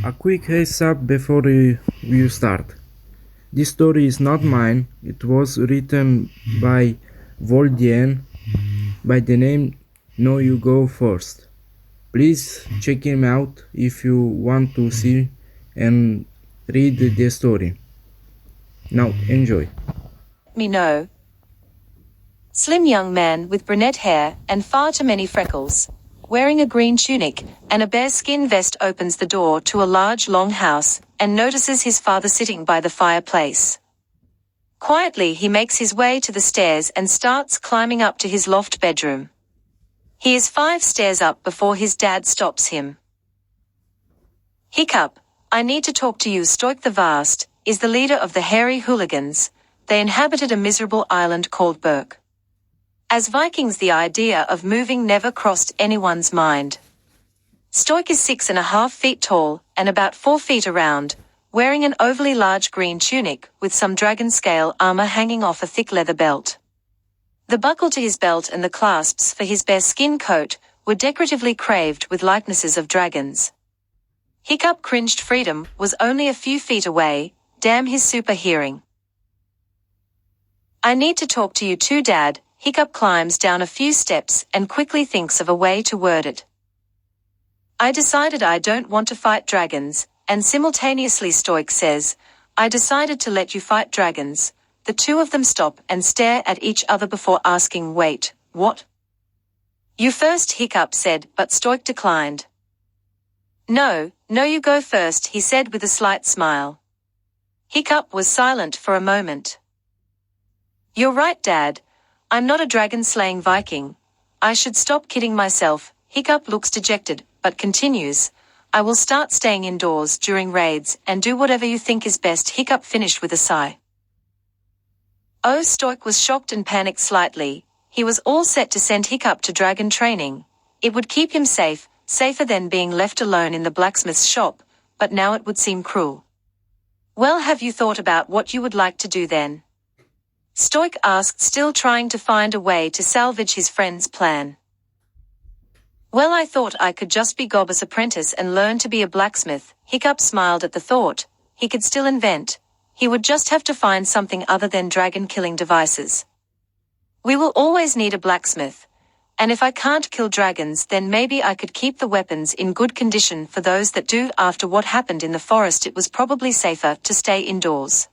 A quick heads up before you start. This story is not mine. It was written by Voldyne by the name No You Go First. Please check him out if you want to see and read the story. Now enjoy. Me know. Slim young man with brunette hair and far too many freckles, wearing a green tunic and a bearskin vest, opens the door to a large long house and notices his father sitting by the fireplace. Quietly he makes his way to the stairs and starts climbing up to his loft bedroom. He is 5 stairs up before his dad stops him. Hiccup, I need to talk to you. Stoik the Vast is the leader of the hairy hooligans. They inhabited a miserable island called Berk. As Vikings, the idea of moving never crossed anyone's mind. Stoik is 6.5 feet tall and about 4 feet around, wearing an overly large green tunic with some dragon scale armor hanging off a thick leather belt. The buckle to his belt and the clasps for his bearskin coat were decoratively carved with likenesses of dragons. Hiccup cringed. Freedom was only a few feet away. Damn his super hearing. I need to talk to you too, Dad. Hiccup climbs down a few steps and quickly thinks of a way to word it. I decided I don't want to fight dragons, and simultaneously Stoik says, I decided to let you fight dragons. The two of them stop and stare at each other before asking, wait, what? You first, Hiccup said, but Stoik declined. No, you go first, he said with a slight smile. Hiccup was silent for a moment. You're right, Dad. I'm not a dragon-slaying Viking. I should stop kidding myself. Hiccup looks dejected, but continues. I will start staying indoors during raids and do whatever you think is best. Hiccup finished with a sigh. Oh, Stoik was shocked and panicked slightly. He was all set to send Hiccup to dragon training. It would keep him safe, safer than being left alone in the blacksmith's shop, but now it would seem cruel. Well, have you thought about what you would like to do then? Stoik asked, still trying to find a way to salvage his friend's plan. Well, I thought I could just be Gobba's apprentice and learn to be a blacksmith. Hiccup smiled at the thought. He could still invent. He would just have to find something other than dragon-killing devices. We will always need a blacksmith. And if I can't kill dragons, then maybe I could keep the weapons in good condition for those that do. After what happened in the forest, it was probably safer to stay indoors.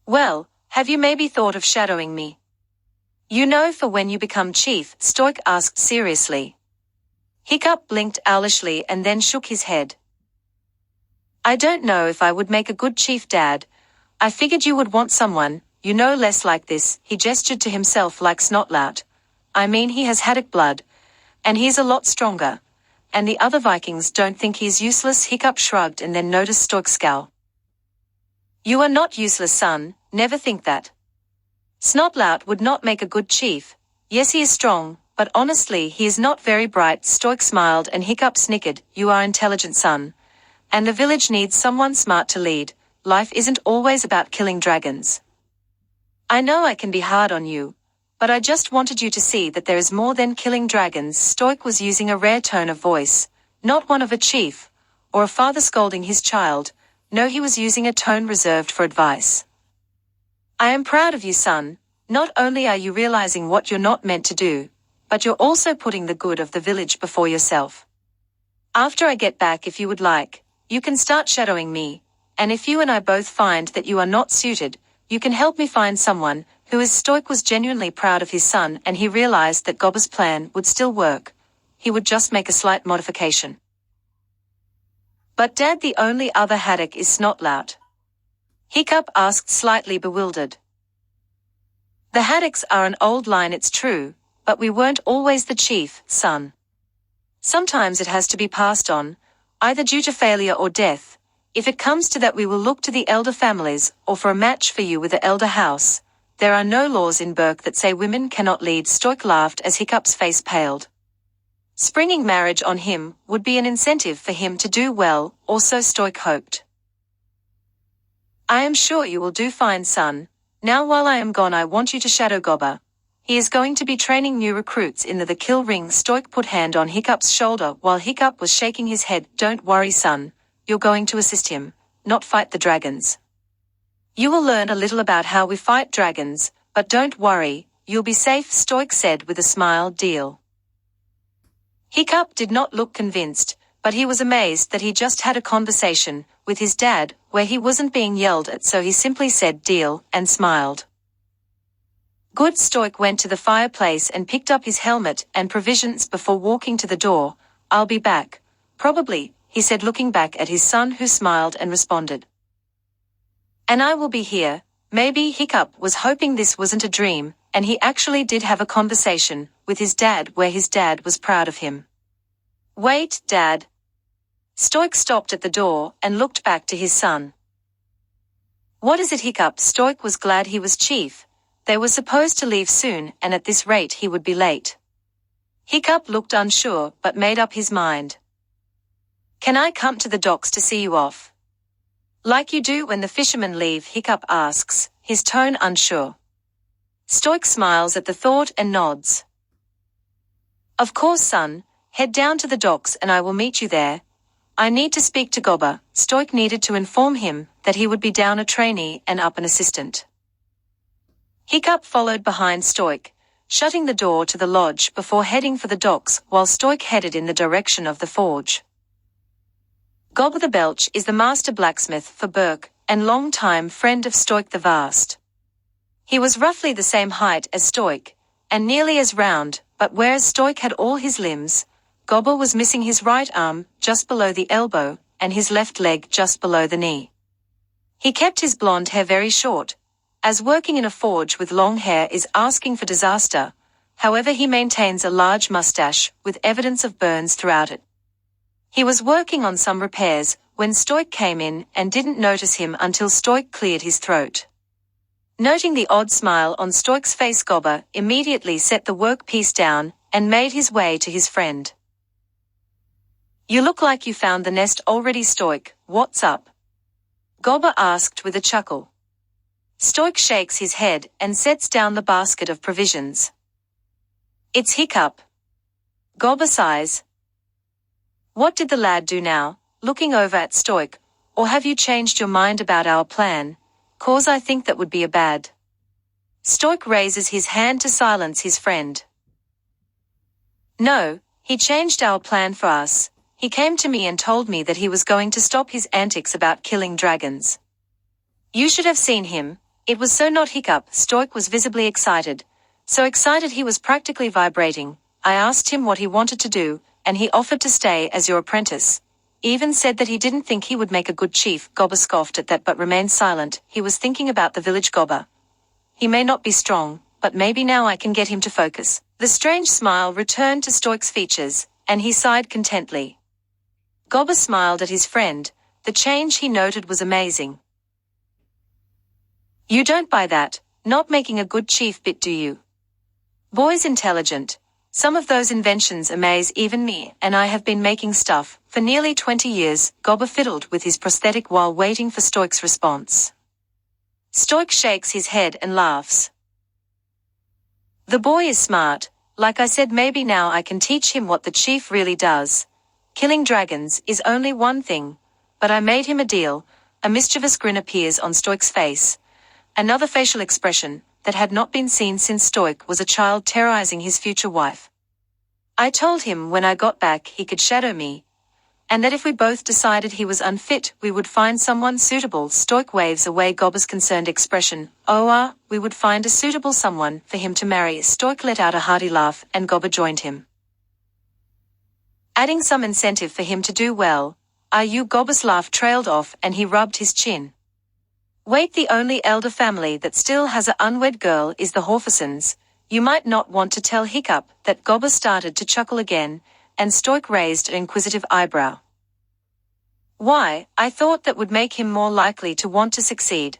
Well, have you maybe thought of shadowing me? You know, for when you become chief, Stoik asked seriously. Hiccup blinked owlishly and then shook his head. I don't know if I would make a good chief, Dad. I figured you would want someone, you know, less like this. He gestured to himself like Snotlout. I mean, he has Haddock blood, and he's a lot stronger. And the other Vikings don't think he's useless. Hiccup shrugged and then noticed Stoik's scowl. You are not useless, son. Never think that. Snotlout would not make a good chief. Yes, he is strong, but honestly he is not very bright. Stoik smiled and Hiccup snickered. You are intelligent, son. And the village needs someone smart to lead. Life isn't always about killing dragons. I know I can be hard on you, but I just wanted you to see that there is more than killing dragons. Stoik was using a rare tone of voice, not one of a chief, or a father scolding his child. No, he was using a tone reserved for advice. I am proud of you, son. Not only are you realizing what you're not meant to do, but you're also putting the good of the village before yourself. After I get back, if you would like, you can start shadowing me, and if you and I both find that you are not suited, you can help me find someone who is. Stoik was genuinely proud of his son, and he realized that Gobba's plan would still work. He would just make a slight modification. But Dad, the only other Haddock is Snotlout. Hiccup asked, slightly bewildered. The Haddocks are an old line, it's true, but we weren't always the chief, son. Sometimes it has to be passed on, either due to failure or death. If it comes to that, we will look to the elder families, or for a match for you with the elder house. There are no laws in Berk that say women cannot lead. Stoik laughed as Hiccup's face paled. Springing marriage on him would be an incentive for him to do well, or so Stoik hoped. I am sure you will do fine, son. Now while I am gone, I want you to shadow Gobba. He is going to be training new recruits in the kill ring. Stoik put hand on Hiccup's shoulder while Hiccup was shaking his head. Don't worry, son. you're going to assist him, not fight the dragons. You will learn a little about how we fight dragons, but don't worry, you'll be safe, Stoic said with a smile. Deal. Hiccup did not look convinced, but he was amazed that he just had a conversation with his dad where he wasn't being yelled at, so he simply said deal and smiled. Good. Stoic went to the fireplace and picked up his helmet and provisions before walking to the door. I'll be back. Probably, he said, looking back at his son, who smiled and responded. And I will be here. Maybe Hiccup was hoping this wasn't a dream, and he actually did have a conversation with his dad where his dad was proud of him. Wait, Dad. Stoic stopped at the door and looked back to his son. What is it, Hiccup? Stoic was glad he was chief. They were supposed to leave soon, and at this rate he would be late. Hiccup looked unsure, but made up his mind. Can I come to the docks to see you off? Like you do when the fishermen leave, Hiccup asks, his tone unsure. Stoic smiles at the thought and nods. Of course, son. Head down to the docks and I will meet you there. I need to speak to Gobber. Stoic needed to inform him that he would be down a trainee and up an assistant. Hiccup followed behind Stoic, shutting the door to the lodge before heading for the docks, while Stoic headed in the direction of the forge. Gobber the Belch is the master blacksmith for Burke and long-time friend of Stoic the Vast. He was roughly the same height as Stoic, and nearly as round, but whereas Stoic had all his limbs, Gobber was missing his right arm just below the elbow and his left leg just below the knee. He kept his blonde hair very short, as working in a forge with long hair is asking for disaster. However, he maintains a large mustache with evidence of burns throughout it. He was working on some repairs when Stoic came in and didn't notice him until Stoic cleared his throat. Noting the odd smile on Stoic's face, Gobber immediately set the workpiece down and made his way to his friend. You look like you found the nest already, Stoic. What's up? Gobber asked with a chuckle. Stoic shakes his head and sets down the basket of provisions. It's Hiccup. Gobber sighs. What did the lad do now? Looking over at Stoic. Or have you changed your mind about our plan? 'Cause I think that would be a bad. Stoic raises his hand to silence his friend. No, he changed our plan for us. He came to me and told me that he was going to stop his antics about killing dragons. You should have seen him. It was so not Hiccup. Stoic was visibly excited. So excited he was practically vibrating. I asked him what he wanted to do, and he offered to stay as your apprentice. Even said that he didn't think he would make a good chief. Gobber scoffed at that but remained silent. He was thinking about the village. Gobber. He may not be strong, but maybe now I can get him to focus. The strange smile returned to Stoic's features, and he sighed contently. Gobber smiled at his friend. The change he noted was amazing. You don't buy that, not making a good chief bit, do you? Boy's intelligent. Some of those inventions amaze even me, and I have been making stuff for nearly 20 years. Gobber fiddled with his prosthetic while waiting for Stoic's response. Stoic shakes his head and laughs. The boy is smart. Like I said, maybe now I can teach him what the chief really does. Killing dragons is only one thing, but I made him a deal. A mischievous grin appears on Stoic's face. Another facial expression that had not been seen since Stoic was a child terrorizing his future wife. I told him when I got back he could shadow me, and that if we both decided he was unfit, we would find someone suitable. Stoic waves away Gobber's concerned expression. We would find a suitable someone for him to marry. Stoic let out a hearty laugh, and Gobber joined him. Adding some incentive for him to do well. Are you? Gobber's laugh trailed off, and he rubbed his chin. Wait, the only elder family that still has an unwed girl is the Horfusons. You might not want to tell Hiccup that. Gobber started to chuckle again, and Stoic raised an inquisitive eyebrow. Why? I thought that would make him more likely to want to succeed.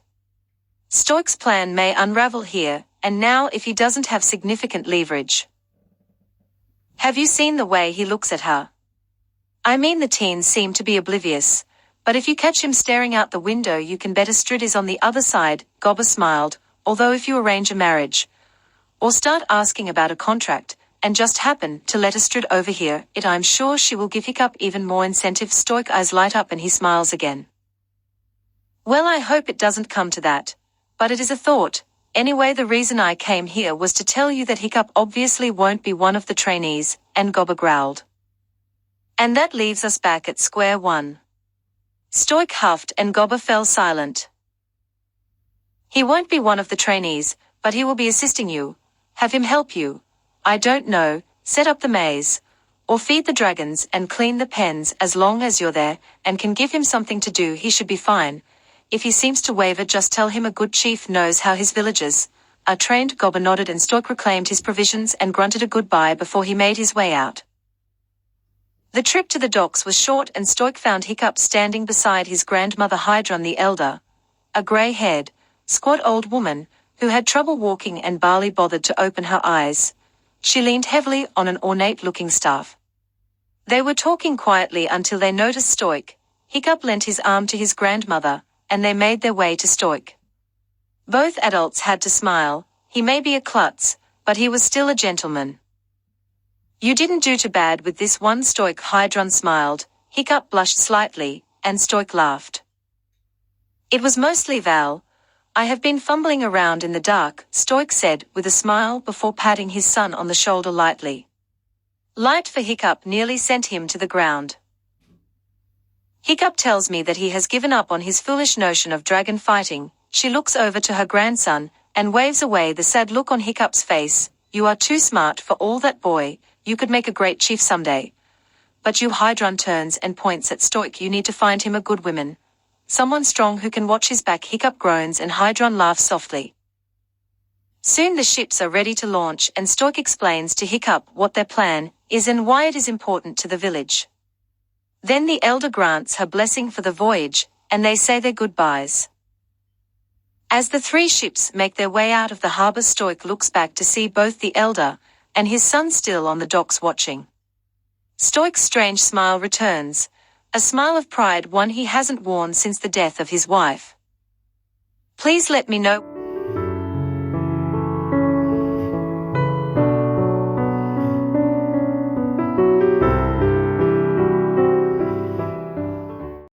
Stoic's plan may unravel here, and now if he doesn't have significant leverage. Have you seen the way he looks at her? I mean, the teens seem to be oblivious. But if you catch him staring out the window, you can bet Astrid is on the other side. Gobber smiled. Although if you arrange a marriage, or start asking about a contract, and just happened to let Astrid overhear it, I'm sure she will give Hiccup even more incentive. Stoic eyes light up and he smiles again. Well, I hope it doesn't come to that, but it is a thought. Anyway, the reason I came here was to tell you that Hiccup obviously won't be one of the trainees, and Gobber growled. And that leaves us back at square one. Stoic huffed and Gobber fell silent. He won't be one of the trainees, but he will be assisting you. Have him help you. I don't know, set up the maze, or feed the dragons and clean the pens. As long as you're there and can give him something to do, he should be fine. If he seems to waver, just tell him a good chief knows how his villagers are trained. Gobber nodded and Stoic reclaimed his provisions and grunted a goodbye before he made his way out. The trip to the docks was short and Stoic found Hiccup standing beside his grandmother Hydron the Elder, a grey-haired, squat old woman who had trouble walking and barely bothered to open her eyes. She leaned heavily on an ornate-looking staff. They were talking quietly until they noticed Stoic. Hiccup lent his arm to his grandmother, and they made their way to Stoic. Both adults had to smile. He may be a klutz, but he was still a gentleman. You didn't do too bad with this one. Stoic Hydron smiled. Hiccup blushed slightly, and Stoic laughed. It was mostly Val. I have been fumbling around in the dark, Stoic said with a smile before patting his son on the shoulder lightly. Light for Hiccup nearly sent him to the ground. Hiccup tells me that he has given up on his foolish notion of dragon fighting. She looks over to her grandson and waves away the sad look on Hiccup's face. You are too smart for all that, boy. You could make a great chief someday. But you, Hydron turns and points at Stoic. You need to find him a good woman. Someone strong who can watch his back. Hiccup groans and Hydron laughs softly. Soon the ships are ready to launch and Stoic explains to Hiccup what their plan is and why it is important to the village. Then the elder grants her blessing for the voyage, and they say their goodbyes. As the three ships make their way out of the harbor, Stoic looks back to see both the elder and his son still on the docks watching. Stoic's strange smile returns, a smile of pride, one he hasn't worn since the death of his wife. Please let me know.